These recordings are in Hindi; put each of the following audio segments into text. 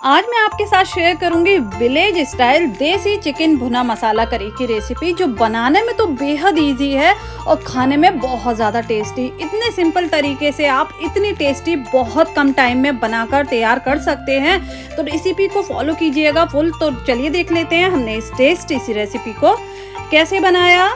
आज मैं आपके साथ शेयर करूंगी विलेज स्टाइल देसी चिकन भुना मसाला करी की रेसिपी, जो बनाने में तो बेहद इजी है और खाने में बहुत ज़्यादा टेस्टी। इतने सिंपल तरीके से आप इतनी टेस्टी बहुत कम टाइम में बनाकर तैयार कर सकते हैं। तो रेसिपी को फॉलो कीजिएगा फुल। तो चलिए देख लेते हैं हमने इसी रेसिपी को कैसे बनाया।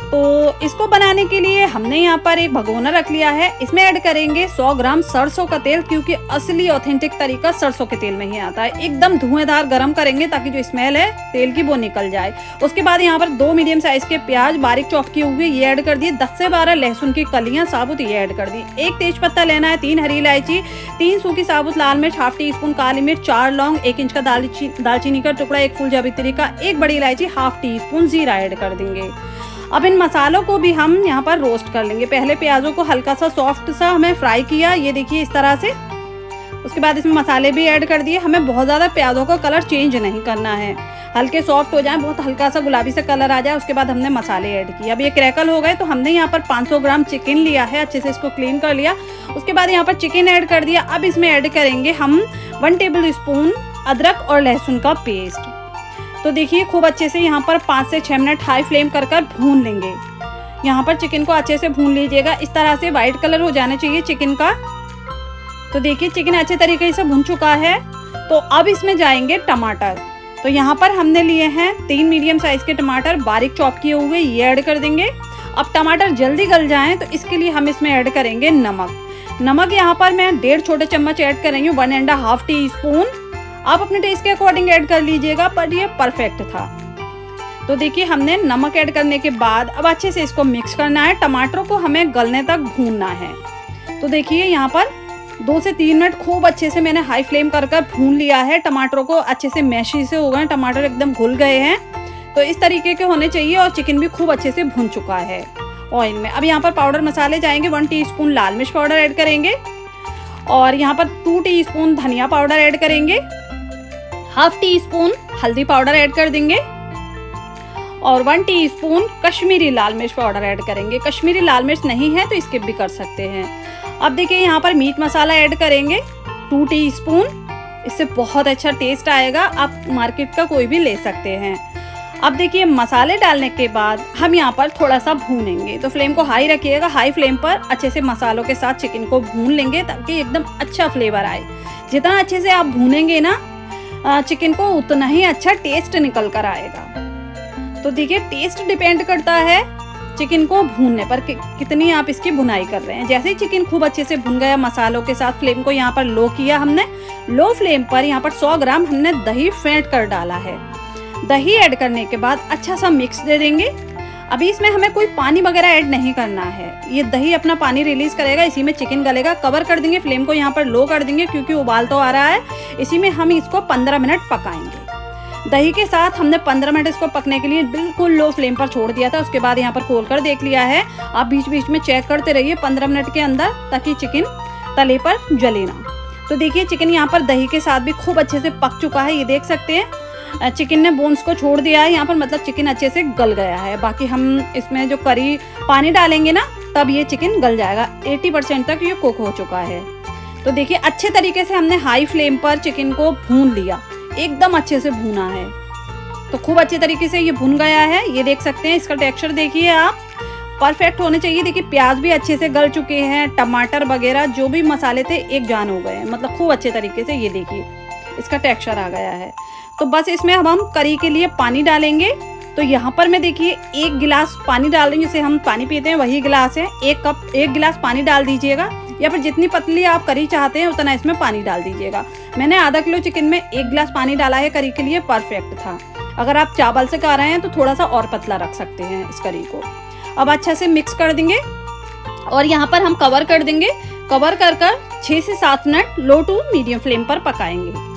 तो इसको बनाने के लिए हमने यहाँ पर एक भगोना रख लिया है। इसमें ऐड करेंगे 100 ग्राम सरसों का तेल, क्योंकि असली ऑथेंटिक तरीका सरसों के तेल में ही आता है। एकदम धुआंधार गरम करेंगे ताकि जो स्मेल है तेल की वो निकल जाए। उसके बाद यहाँ पर 2 मीडियम साइज के प्याज बारीक चॉप किए हुए ये ऐड कर दिए। 10 से 12 लहसुन की कलियां साबुत ये ऐड कर दी। 1 तेज पत्ता लेना है, 3 हरी इलायची, 3 सूखी साबुत लाल मिर्च, ½ टीस्पून काली मिर्च, 4 लौंग, 1 इंच का दालचीनी का टुकड़ा, 1 फूल जावित्री का, 1 बड़ी इलायची, ½ टीस्पून जीरा ऐड कर देंगे। अब इन मसालों को भी हम यहाँ पर रोस्ट कर लेंगे। पहले प्याजों को हल्का सा सॉफ्ट सा हमें फ्राई किया, ये देखिए इस तरह से। उसके बाद इसमें मसाले भी ऐड कर दिए। हमें बहुत ज़्यादा प्याजों का कलर चेंज नहीं करना है, हल्के सॉफ्ट हो जाए, बहुत हल्का सा गुलाबी सा कलर आ जाए। उसके बाद हमने मसाले ऐड किए। अब ये क्रैकल हो गए तो हमने यहाँ पर 500 ग्राम चिकन लिया है, अच्छे से इसको क्लीन कर लिया। उसके बाद यहाँ पर चिकन ऐड कर दिया। अब इसमें ऐड करेंगे हम 1 टेबल स्पून अदरक और लहसुन का पेस्ट। तो देखिए खूब अच्छे से यहाँ पर 5 से 6 मिनट हाई फ्लेम कर भून लेंगे। यहाँ पर चिकन को अच्छे से भून लीजिएगा, इस तरह से वाइट कलर हो जाना चाहिए चिकन का। तो देखिए चिकन अच्छे तरीके से भून चुका है। तो अब इसमें जाएंगे टमाटर। तो यहाँ पर हमने लिए हैं 3 मीडियम साइज के टमाटर बारीक चॉप किए हुए, ये ऐड कर देंगे। अब टमाटर जल्दी गल जाएं तो इसके लिए हम इसमें ऐड करेंगे नमक यहाँ पर मैं 1.5 छोटे चम्मच ऐड करेंगे, 1.5 टीस्पून। आप अपने टेस्ट के अकॉर्डिंग ऐड कर लीजिएगा, पर ये परफेक्ट था। तो देखिए हमने नमक ऐड करने के बाद अब अच्छे से इसको मिक्स करना है। टमाटरों को हमें गलने तक भूनना है। तो देखिए यहाँ पर 2 से 3 मिनट खूब अच्छे से मैंने हाई फ्लेम कर भून लिया है। टमाटरों को अच्छे से मैशी से हो गए, टमाटर एकदम घुल गए हैं। तो इस तरीके के होने चाहिए और चिकन भी खूब अच्छे से भून चुका है ऑयल में। अब यहाँ पर पाउडर मसाले जाएंगे। 1 टीस्पून लाल मिर्च पाउडर ऐड करेंगे और यहाँ पर 2 टीस्पून धनिया पाउडर ऐड करेंगे, ½ टीस्पून हल्दी पाउडर ऐड कर देंगे और 1 टीस्पून कश्मीरी लाल मिर्च पाउडर ऐड करेंगे। कश्मीरी लाल मिर्च नहीं है तो स्किप भी कर सकते हैं। अब देखिए यहाँ पर मीट मसाला ऐड करेंगे 2 टीस्पून। इससे बहुत अच्छा टेस्ट आएगा, आप मार्केट का कोई भी ले सकते हैं। अब देखिए मसाले डालने के बाद हम यहाँ पर थोड़ा सा भूनेंगे। तो फ्लेम को हाई रखिएगा, हाई फ्लेम पर अच्छे से मसालों के साथ चिकन को भून लेंगे ताकि एकदम अच्छा फ्लेवर आए। जितना अच्छे से आप भूनेंगे ना चिकन को, उतना ही अच्छा टेस्ट निकल कर आएगा। तो देखिए टेस्ट डिपेंड करता है चिकन को भूनने पर कितनी आप इसकी भुनाई कर रहे हैं। जैसे ही चिकन खूब अच्छे से भुन गया मसालों के साथ, फ्लेम को यहाँ पर लो किया हमने। लो फ्लेम पर यहाँ पर 100 ग्राम हमने दही फेंट कर डाला है। दही ऐड करने के बाद अच्छा सा मिक्स दे देंगे। अभी इसमें हमें कोई पानी वगैरह ऐड नहीं करना है, ये दही अपना पानी रिलीज करेगा, इसी में चिकन गलेगा। कवर कर देंगे, फ्लेम को यहाँ पर लो कर देंगे क्योंकि उबाल तो आ रहा है। इसी में हम इसको 15 मिनट पकाएंगे। दही के साथ हमने 15 मिनट इसको पकने के लिए बिल्कुल लो फ्लेम पर छोड़ दिया था। उसके बाद यहाँ पर खोल कर देख लिया है। आप बीच बीच में चेक करते रहिए 15 मिनट के अंदर, ताकि चिकन तले पर जले ना। तो देखिए चिकन यहाँ पर दही के साथ भी खूब अच्छे से पक चुका है, ये देख सकते हैं। चिकन ने बोन्स को छोड़ दिया है यहाँ पर, मतलब चिकन अच्छे से गल गया है। बाकी हम इसमें जो करी पानी डालेंगे ना, तब ये चिकन गल जाएगा। 80% तक ये कुक हो चुका है। तो देखिए अच्छे तरीके से हमने हाई फ्लेम पर चिकन को भून लिया, एकदम अच्छे से भूना है। तो खूब अच्छे तरीके से ये भून गया है, ये देख सकते हैं। इसका टेक्सचर देखिए आप, परफेक्ट होने चाहिए। देखिए प्याज भी अच्छे से गल चुके हैं, टमाटर वगैरह जो भी मसाले थे एक जान हो गए हैं, मतलब खूब अच्छे तरीके से। ये देखिए इसका टेक्सचर आ गया है। तो बस इसमें अब हम करी के लिए पानी डालेंगे। तो यहाँ पर मैं देखिए 1 गिलास पानी डाल रही हूँ, जिसे हम पानी पीते हैं वही गिलास है। 1 गिलास पानी डाल दीजिएगा, या फिर जितनी पतली आप करी चाहते हैं उतना इसमें पानी डाल दीजिएगा। मैंने आधा किलो चिकन में 1 गिलास पानी डाला है करी के लिए, परफेक्ट था। अगर आप चावल से खा रहे हैं तो थोड़ा सा और पतला रख सकते हैं इस करी को। अब अच्छा से मिक्स कर देंगे और यहाँ पर हम कवर कर देंगे। कवर कर 6 से 7 minute low to medium flame पर पकाएंगे।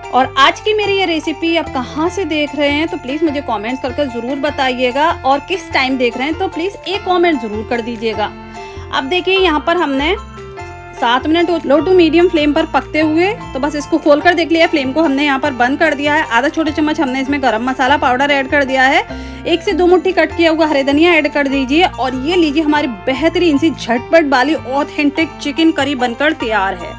और आज की मेरी ये रेसिपी आप कहाँ से देख रहे हैं तो प्लीज़ मुझे कमेंट्स करके ज़रूर बताइएगा, और किस टाइम देख रहे हैं तो प्लीज़ एक कमेंट ज़रूर कर दीजिएगा। अब देखिए यहाँ पर हमने 7 minute low to medium flame पर पकते हुए, तो बस इसको खोल कर देख लिया। फ्लेम को हमने यहाँ पर बंद कर दिया है। आधा छोटे चम्मच हमने इसमें गरम मसाला पाउडर ऐड कर दिया है। 1 से 2 मुट्ठी कट किया हुआ हरे धनिया ऐड कर दीजिए। और ये लीजिए हमारी बेहतरीन सी झटपट वाली ऑथेंटिक चिकन करी बनकर तैयार है।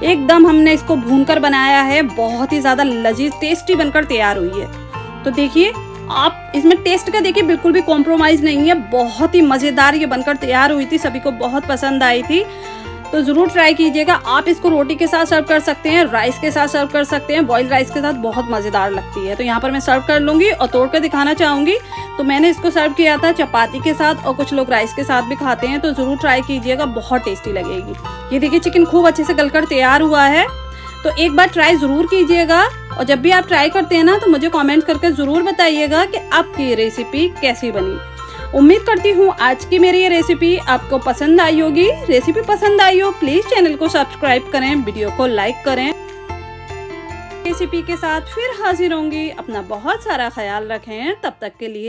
एकदम हमने इसको भूनकर बनाया है, बहुत ही ज़्यादा लजीज टेस्टी बनकर तैयार हुई है। तो देखिए आप इसमें टेस्ट का देखिए बिल्कुल भी कॉम्प्रोमाइज़ नहीं है, बहुत ही मज़ेदार ये बनकर तैयार हुई थी, सभी को बहुत पसंद आई थी। तो ज़रूर ट्राई कीजिएगा। आप इसको रोटी के साथ सर्व कर सकते हैं, राइस के साथ सर्व कर सकते हैं, बॉइल्ड राइस के साथ बहुत मज़ेदार लगती है। तो यहाँ पर मैं सर्व कर लूँगी और तोड़ कर दिखाना चाहूँगी। तो मैंने इसको सर्व किया था चपाती के साथ और कुछ लोग राइस के साथ भी खाते हैं, तो ज़रूर ट्राई कीजिएगा, बहुत टेस्टी लगेगी। ये देखिए चिकन खूब अच्छे से गलकर तैयार हुआ है, तो एक बार ट्राई ज़रूर कीजिएगा। और जब भी आप ट्राई करते हैं ना तो मुझे कमेंट करके ज़रूर बताइएगा कि आपकी ये रेसिपी कैसी बनी। उम्मीद करती हूँ आज की मेरी ये रेसिपी आपको पसंद आई होगी। रेसिपी पसंद आई हो प्लीज़ चैनल को सब्सक्राइब करें, वीडियो को लाइक करें। रेसिपी के साथ फिर हाजिर होंगी। अपना बहुत सारा ख्याल रखें, तब तक के लिए